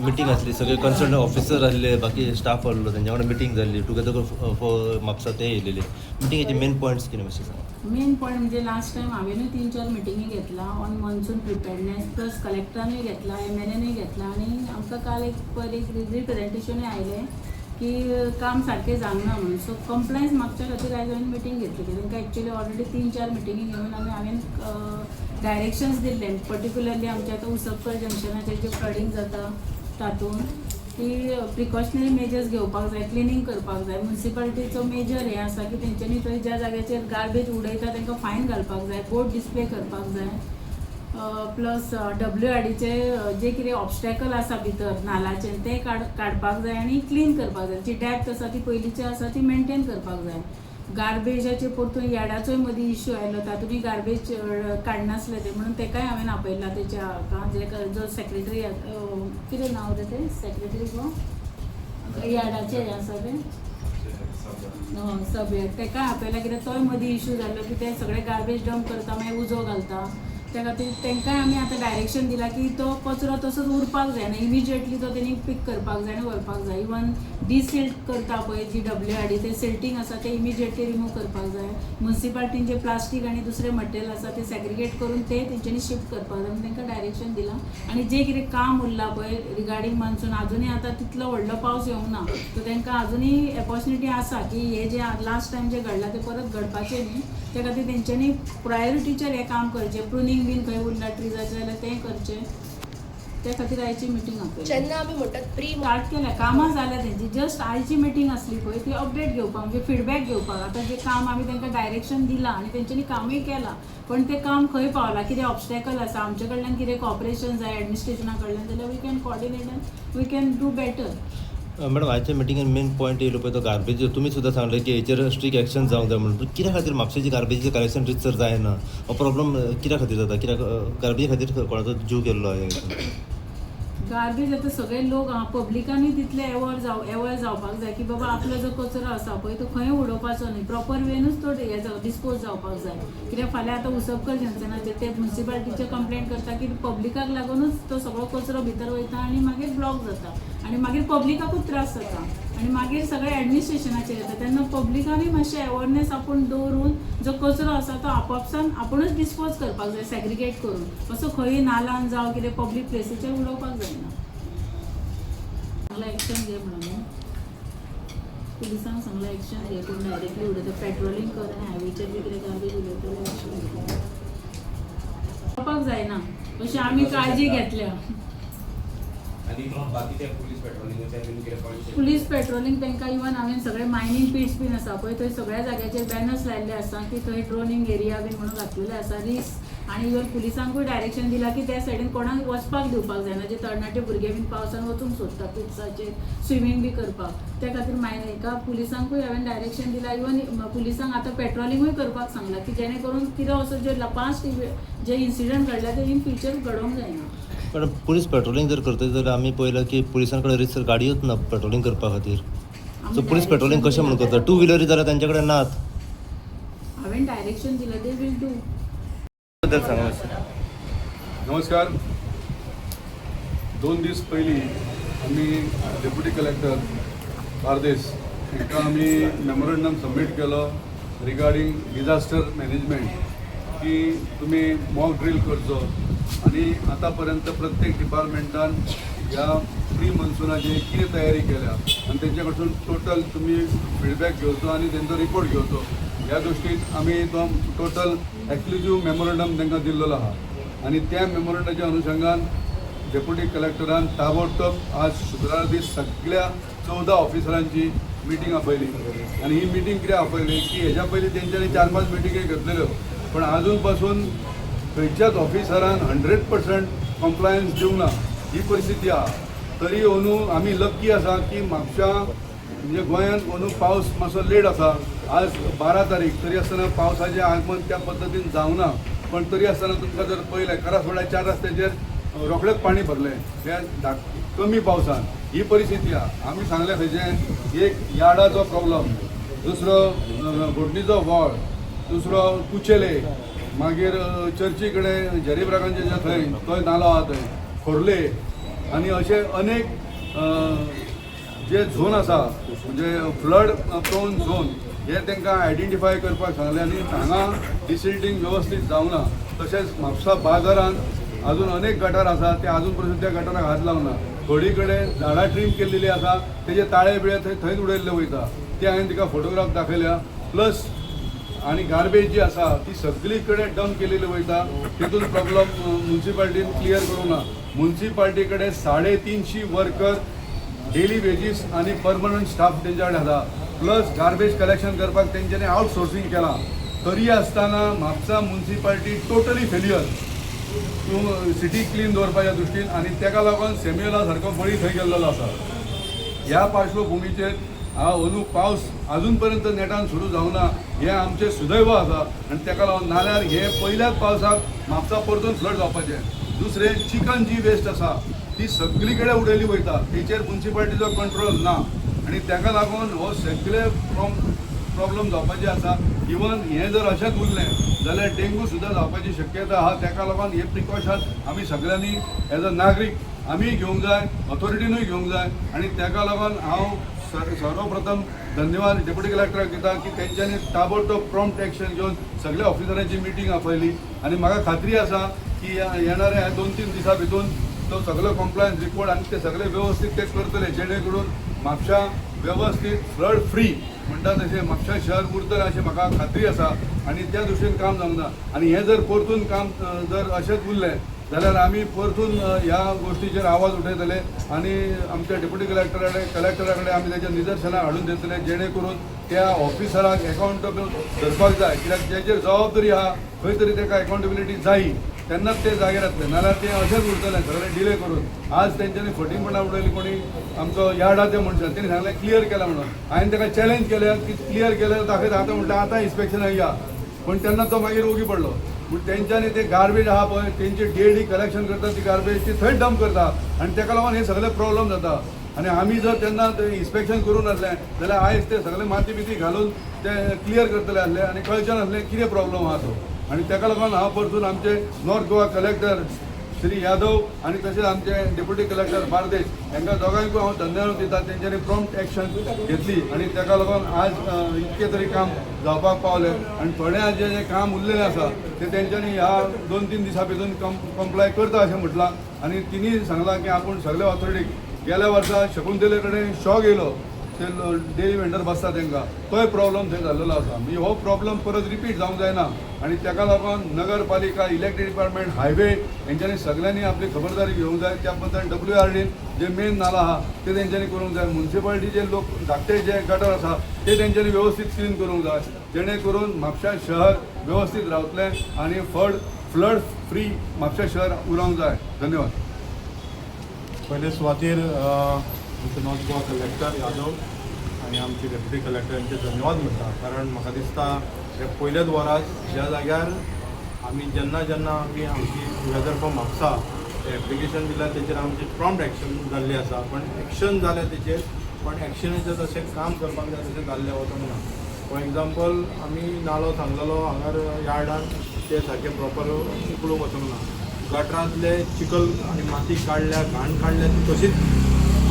Meeting आसली, सगळे concern officer आसले, बाकी स्टाफ आसलो, तेंच्या वांगडा मिटींग जाल्ली टुगेदर फॉर म्हापसा ते येयलेले. मिटींगेचे मेन पॉयंट्स कितें मातशें सांग. मेन पॉयंट म्हणजे लास्ट टाइम हांवेनूय 3-4 मिटिंगी घेतला ऑन मॉन्सून प्रिपेअरनेस, प्लस कलेक्टरानूय घेतला, MLAनूय घेतला आणि आमकां काल एक रिप्रेझेंटेशनूय आयलें की काम सारकें जावना म्हणून. सो कंप्लायन्स मागच्या खातीर आयज हांवें मिटींग घेतली. तांकां एक्चुअली ऑलरेडी 3-4 मिटिंगी घेवन आनी हांवें डायरेक्शन्स दिल्ले, पर्टिक्युलरली आमच्या आतां उसपकर जंक्शनाचेर जे फ्लडिंग जाता तातूंत की प्रिकॉशनरी मेजर्स घेवपाक जाय, क्लिनींग करपाक जाय. म्युन्सिपालिटीचो मेजर हें आसा की तेंच्यांनी थंय ज्या जाग्याचेर गार्बेज उडयता तांकां फायन घालपाक जाय, बोर्ड डिस्प्ले करपाक जाय. प्लस WRDचे जे कितें ऑब्स्टॅकल आसा भितर नालाचें तें काडपाक जाय आनी क्लीन करपाक जाय. जी डॅप्थ आसा ती पयलींची आसा ती मेंटेन करपाक जाय. गार्बेजाचे परतून यार्डाचोय मदीं इश्यू आयलो, तातूंतय गार्बेज काडनासले ते म्हणून ताकाय हांवें आपयला तेच्या हाका जे जो सेक्रेटरी कितें नांव ते सेक्रेटरी गो यार्डाचे हे आसा ते सभेक ताका आपयला, कित्याक तोय मदीं इश्यू जाल्लो की ते सगळे गार्बेज डंप करता मागीर उजो घालता. त्या खातीर तांकांय आमी आतां डायरेक्शन दिलां की तो कचरो तसोच उरपाक जायना, इमिजिएटली तो तेणी पीक करपाक जाय आनी व्हरपाक जाय. इवन डिसिल्ट करता पळय जी WRD ते सिल्टींग आसा ते इमिजिएटली रिमूव करपाक जाय. म्युन्सिपालिटीन जे प्लास्टीक आनी दुसरे मटेरियल आसा ते सेग्रिगेट करून ते तेंच्यांनी शिफ्ट करपाक जाय. तांकां डायरेक्शन दिलां आनी जे कितें काम उरलां पळय रिगार्डींग मान्सून, आजुनूय आतां तितलो व्हडलो पावस येवंक ना, सो तांकां आजुनूय ऑपॉर्च्युनिटी आसा की हे जे लास्ट टायम जे घडलां ते परत घडपाचें न्ही. त्या खातीर तेंच्यांनी प्रायोरिटीचेर हें काम करचें. प्रुनींग बीन खंय उरलां ट्रिजाचें जाल्यार तें करचें. त्या खातीर आयची मिटींग आपयली. जेन्ना आमी म्हणटात प्री स्टार्ट केल्या, कामां जाल्या तेंची. जस्ट आयची मिटींग आसली पळय ती अपडेट घेवपाक, म्हणजे फीडबॅक घेवपाक. आतां जे काम आमी तांकां डायरेक्शन दिलां आनी तेंच्यांनी कामूय केलां, पण तें काम खंय पावलां, कितें ऑब्स्टॅकल आसा, आमचे कडल्यान कितें कॉपरेशन जाय एडमिनिस्ट्रेशना कडल्यान, जाल्यार we can coordinate and we can do better. Madam आयच्या मिटिंगेन मेन पॉयंट येयलो पळय तो गार्बेज. तुमी सुद्दां सांगले की हेचेर स्ट्रिक्ट एक्शन जावंक जाय म्हणून. कित्या खातीर म्हापशेची गार्बेजीचें कलेक्शन रितसर जायना? हो प्रॉब्लम कित्या खातीर जाता? कित्याक गार्बेजी खातीर कोणाचो जीव गेल्लो आहे? गार्बेज आतां सगळे लोक पब्लिकांनी तितले अवेअर जावपाक जाय की बाबा आपलो जो कचरो आसा पळय तो खंय उडोवपाचो न्ही, प्रॉपर वेनूच तो हे डिस्पोज जावपाक जाय. कित्याक फाल्यां आतां उसपकर जंक्शनाचेर ते म्युन्सिपालिटीचे कंप्लेंट करता की पब्लिकाक लागूनच तो सगळो कचरो भितर वयता आनी मागीर ब्लॉक जाता आनी मागीर पब्लिकाकूच त्रास जाता आनी मागीर सगळे एडमिनिस्ट्रेशनाचेर येता. तेन्ना पब्लिकांनी मातशें अवेअरनेस आपूण दवरून जो कचरो आसा तो आपोपसावन आपुणूच डिस्पोज करपाक जाय सेग्रिगेट करून. असो खंय नालान जावं कितें पब्लीक प्लेसीचेर उडोवपाक जायना. सांगला एक्शन घे म्हणून पुलिसांक सांगला एक्शन घे, कोण डायरेक्टली उडयता पेट्रोलिंग कर आनी हायवेचेर बी कितें गार्बेज उडयता जाल्यार एक्शन घेवपाक जायना अशी आमी काळजी घेतल्या. पुलीस पेट्रोलिंग तांकां इवन हांवें सगळे मायनींग पिट्स बीन आसा पळय थंय सगळ्या जाग्याचेर बॅनर्स लायल्ले आसा की थंय ड्रोनिंग एरिया बीन म्हणून घातलेले आसा रिस्क. आनी इवन पुलिसांकूय डायरेक्शन दिलां की त्या सायडीन कोणाक वचपाक दिवपाक जायना, जे तरणाटे भुरगे बीन पावसान वचूंक सोदता पिट्साचेर स्विमींग बी करपाक. त्या खातीर हेका पुलिसांकूय हांवें डायरेक्शन दिलां. इवन पुलिसांक आतां पेट्रोलिंगूय करपाक सांगलां की जेणे करून कितें असो जे पास्ट जे इन्सिडंट घडला ते इन फ्युचर घडोवंक जायना. पण पुलीस पेट्रोलिंग जर करता जाल्यार आमी पळयलां की पुलिसां कडेन रितसर गाडयोच ना पेट्रोलिंग करपा खातीर. सो पुलीस पेट्रोलिंग कशें म्हणून करता? 2 व्हिलरी जाल्यार तांचे कडेन नात. हांवें डायरेक्शन दिलां दे वील डू. नमस्कार. 2 दीस पयलीं आमी डेप्युटी कलेक्टर बार्देस हाका आमी मेमोरंडम सबमीट केलो रिगार्डींग डिजास्टर मॅनेजमेंट की तुमी मॉक ड्रील करचो आनी आतां पर्यंत प्रत्येक डिपार्टमेंटान ह्या प्री मन्सूनाची कितें तयारी केल्या आनी तेंच्या कडसून टोटल तुमी फिडबॅक घेवचो आनी तेंचो रिपोर्ट घेवचो. ह्या दृश्टीन आमी तो टोटल एक्सक्लुझीव मेमोरंडम तांकां दिल्लो आहा आनी त्या मेमोरंडाच्या अनुशंगान डेप्युटी कलेक्टरान ताबडतोब आज शुक्रार दीस सगळ्या 14 ऑफिसरांची मिटींग आपयली आनी ही मिटींग कित्याक आपयली की हेज्या पयलीं तेंच्यांनी 4-5 मिटींगे घेतलेल्यो पण आजून पासून खंयच्याच ऑफिसरान 100% कम्प्लायन्स दिवंक ना ही परिस्थिती आहा. तरी अंदू आमी लक्की आसा की म्हापशा म्हणजे गोंयांत अंदू पावस मातसो लेट आसा. आज 12 तारीख तरी आसतना पावसाचें आगमन त्या पद्दतीन जावंक ना. पण तरी आसतना तुमकां जर पळयलें करासवाड्या 4 रस्त्याचेर रोखडेंच पाणी भरलें ह्या कमी पावसान. ही परिस्थिती आहा. आमी सांगलें खंयचें एक यार्डाचो प्रॉब्लम, दुसरो घोटणीचो वॉळ, दुसरो कुचेले, मागीर चर्ची कडेन जरीब्रागांचे जे थंय नालो आहा थंय खोर्ले, आनी असे अनेक जे झोन आसा म्हणजे फ्लड प्रोन झोन हे तांकां आयडेंटिफाय करपाक सांगले आनी हांगा डिसिल्टिंग व्यवस्थीत जावना. तशेंच म्हापसा बाजारांत अजून अनेक गटार आसा ते अजून पर्यंत त्या गटाराक हात लावना. थोडी कडेन झाडां ट्रीम केल्लेली आसा तेजे ताळे बिळे थंयच उडयल्ले वयता. ते हांवें तिका फोटोग्राफ दाखयल्या. प्लस आणि गार्बेज जी आसा ती सगळी कडेन डंप केलेली वयता. तितून प्रॉब्लम म्युन्सिपाल्टीन क्लियर करूंक ना. म्युन्सिपाल्टी कडेन 350 वर्कर डेली वेजीस आणि परमनंट स्टाफ तेंच्या कडेन आसा. प्लस गार्बेज कलेक्शन करपाक तेंच्यांनी आउटसोर्सिंग केलां. तरी आसतना Mapusa municipality totally failure city clean दवरपाच्या दृश्टीन आनी ताका लागून सेम्युएला सारको बळी थंय गेल्लो आसा. ह्या पार्श्वभुमीचेर हांव अंदू पावस अजून पर्यंत नेटान सुरू जावना हें आमचें सुदैव आसा आनी ताका लागून नाल्यार हे पयल्याच पावसाक म्हापसा परतून फ्लड जावपाचें. दुसरें चिकन जी वेस्ट आसा ती सगळी कडेन उडयली वयता. तेचेर म्युन्सिपाल्टीचो कंट्रोल ना आनी ताका लागून हो सगळे प्रॉब्लम जावपाचे आसा. इवन हें जर अशेंच उरलें जाल्यार डेंगू सुद्दां जावपाची शक्यता आहा. ताका लागून हे प्रिकॉशन आमी सगळ्यांनी एज अ नागरीक आमी घेवंक जाय, ऑथॉरिटीनूय घेवंक जाय. आनी ताका लागून हांव सर्वप्रथम धन्यवाद डेप्युटी कलेक्टराक दिता की तेंच्यांनी ताबडतोब प्रॉम्प्ट एक्शन घेवन सगळ्या ऑफिसरांची मिटींग आपयली आनी म्हाका खात्री आसा की येणाऱ्या 2-3 दिसां भितून तो सगळो कॉम्प्लायन्स रिपोर्ट आनी ते सगळे व्यवस्थीत ते करतले जेणे करून म्हापशा व्यवस्थीत फ्लड फ्री म्हणटा तशें म्हापशा शहर उरतलें अशें म्हाका खात्री आसा. आनी त्या दृश्टीन काम जावंक ना. आनी हें जर परतून काम जर अशेंच उरलें जाल्यार आमी परतून ह्या गोश्टीचेर आवाज उठयतले आनी आमच्या डेप्युटी कलेक्टरा कडेन आमी तेच्या निदर्शनाक हाडून दितले जेणे करून त्या ऑफिसराक एकावंटेबल धरपाक जाय. कित्याक जेचेर जबाबदारी आहा खंय तरी ताका एकावंटेबिलिटी जायी तेन्नाच ते जाग्यार येतले. नाल्यार ते अशेंच उरतलें सगळें डिले करून. आज तेंच्यांनी फटींगपणां उडयली कोणी आमचो यार्डाचे मनशान तेणी सांगलें क्लियर केला म्हणून. हांवें ताका चॅलेंज केलें की क्लियर केलें दाखयता. आतां म्हटलें आतां इन्स्पेक्शनाक या पूण तेन्ना तो मागीर ओगी पडलो. पूण तेंच्यांनी ते गार्बेज आहा पळय तेंची डेली कलेक्शन करता ती गार्बेज ती थंय डंप करता आनी ताका लागून हे सगळे प्रॉब्लम जाता. आनी आमी जर तेन्ना इन्स्पेक्शन करून नासलें जाल्यार आयज ते सगळे माती बिती घालून ते क्लियर करतले आसले आनी कळचें नासलें कितें प्रॉब्लम आहा तो. आनी ताका लागून हांव परतून आमचे नॉर्थ गोवा कलेक्टर श्री यादव आनी तशेंच आमचे डेप्युटी कलेक्टर बार्देश हांकां दोगांयकूय हांव धन्यवाद दिता. तेंच्यांनी प्रॉम्प्ट एक्शन घेतली आनी ताका लागून आज इतकें तरी काम जावपाक पावलें. आनी थोडें जें काम उरलेलें आसा तें तेंच्यांनी ह्या 2-3 दिसां भितर कंप्लाय करता अशें म्हटलां. आनी तिणी सांगलां की आपूण सगळ्या ऑथॉरिटीक गेल्या वर्सा शकुंतले कडेन शॉ गेलो ते डेली वेंडर बसता तांकां तोय प्रॉब्लम थंय जाल्लो आसा. म्हणजे हो प्रॉब्लम परत रिपीट जावंक जायना. आनी ताका लागून नगरपालिका इलेक्ट्रीक डिपार्टमेंट हायवे हेंच्यांनी सगळ्यांनी आपली खबरदारी घेवंक जाय. त्या बद्दल WRDन जे मेन नाला आहा ते तेंच्यांनी करूंक जाय. म्युन्सिपाल्टीचे लोक धाकटे जे गटर आसा ते तेंच्यांनी व्यवस्थीत क्लीन करूंक जाय जेणे करून म्हापशा शहर व्यवस्थीत रावतलें आनी फ्लड फ्री म्हापशा शहर उरोंक जाय. धन्यवाद. पहिले सुवातेर आमचे नॉर्थ गोवा कलेक्टर यादव आणि आमचे डेप्युटी कलेक्टर यांचे धन्यवाद म्हणटा. कारण म्हाका दिसता हे पयलेच वरास ज्या जाग्यार आमी जेन्ना आमी आमची वेदर फॉर म्हापसा एप्लिकेशन दिल्यार तेचेर आमची प्रॉम्प्ट एक्शन जाल्ली आसा. पण एक्शन जालें तेचेर पण एक्शनाचें तशें काम करपाक जाय तशें जाल्लें वचोंक ना. फॉर एग्जाम्पल आमी नालो सांगलेलो हांगार यार्डान ते सारके प्रॉपर उकडूंक वचोंक ना. गटरांतले चिखल आनी माती काडल्या घाण काडल्या ती तशीच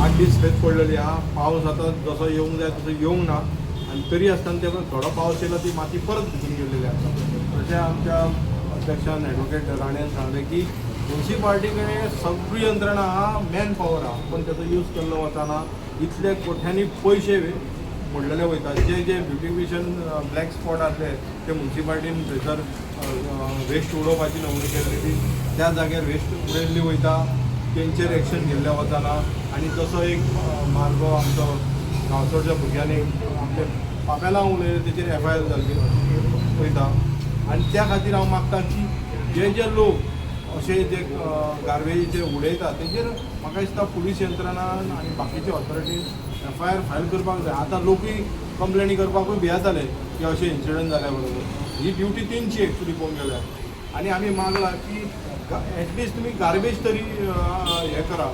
8 दीस थंयच पडलेली आहा. पावस आतां जसो येवंक जाय तसो येवंक ना आनी तरी आसतना ते थोडो पावस येयलो ती माती परत भिजून गेलेली आसा. तशें आमच्या अध्यक्षान एडवोकेट राणेन सांगलें की म्युन्सिपाल्टी कडेन सगळी यंत्रणा आहा, मॅन पॉवर आहा पण ताचो यूज केल्लो वचना. इतले कोट्यांनी पयशे मोडलेले वयता. जे ब्युटिफिकेशन ब्लॅक स्पॉट आसले ते म्युन्सिपाल्टीन थंयसर वेस्ट उडोवपाची नवणी केल्ली त्या जाग्यार वेस्ट उडयल्ली वयता. तेंचेर एक्शन घेल्लें वचना. आनी तसो एक मार्गो आमचो गांवचोडच्या भुरग्यांनी आमचे पापेलां उलयले तेचेर FIR जाल्ली वयता. आनी त्या खातीर हांव मागता की जे लोक अशे जे गार्बेजीचे उडयता तेचेर म्हाका दिसता पुलीस यंत्रणा आनी बाकीचे ऑथॉरिटी FIR फायल करपाक जाय. आतां लोकूय कंप्लेनी करपाकूय भियेताले की अशें इन्सिडंट जाल्या बरोबर. ही ड्युटी तेंची एक्चुली पळोवंक गेल्यार. आनी आमी मागला की एटलिस्ट तुमी गार्बेज तरी हें करा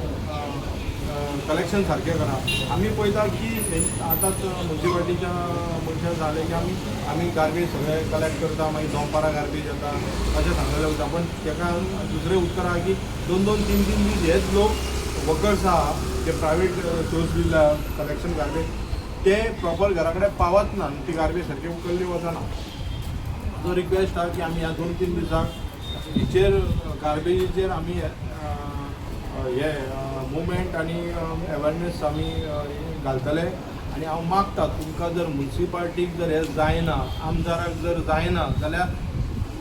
कलेक्शन सारकें करा. आमी पळयता की आतांच म्युन्सिपाल्टीच्या मनशान जालें की आमी गार्बेज सगळें कलेक्ट करता मागीर दनपारां गार्बेज येता अशें सांगलेलें वयता. पण ताका दुसरें उत्तर आहा की 2-2, 3-3 दीस हेच लोक वर्कर्स आहा जे प्रायवेट सोर्स दिला कलेक्शन गार्बेज ते प्रॉपर घरा कडेन पावत ना ती गार्बेज सारकी उखल्ली वचना. जो रिक्वेस्ट आहा की आमी ह्या 2-3 दिसांक हेचेर गार्बेजीचेर आमी हे मुवमेंट आनी अवेरनेस आमी घालतले. आनी हांव मागता तुमकां जर म्युन्सिपाल्टीक जर हे जायना, आमदाराक जर जायना जाल्यार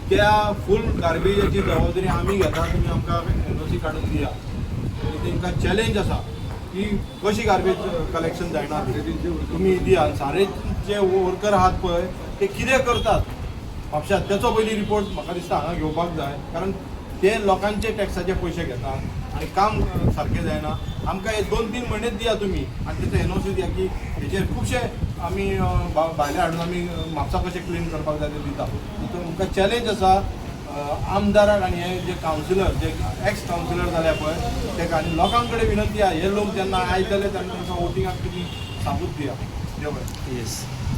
त्या फूल गार्बेजाची जबाबदारी आमी घेता. तुमी आमकां NOC काडून दिया. तांकां चॅलेंज आसा की कशी गार्बेज कलेक्शन जायना तुमी दिया. सारेचे वर्कर आहात पळय ते कितें करतात म्हापशांत तेचो पयलीं रिपोर्ट म्हाका दिसता हांगा घेवपाक जाय. कारण ते लोकांचे टॅक्साचे पयशे घेतात आनी काम सारकें जायना. आमकां हे 2-3 म्हयने दिया तुमी आनी तेचो NOC दिया की हेचेर खुबशे आमी भायले हाडून आमी म्हापसा कशें क्लीन करपाक जाय ते दिता. तितून आमकां चॅलेंज आसा आमदाराक आनी हे जे कावन्सिलर जे एक्स कावन्सिलर जाल्या पळय ते आनी लोकां कडेन विनंती आहा हे लोक जेन्ना आयतले तेन्ना तांकां वोटिंगाक तुमी साबूत दिया. देव बरें. येस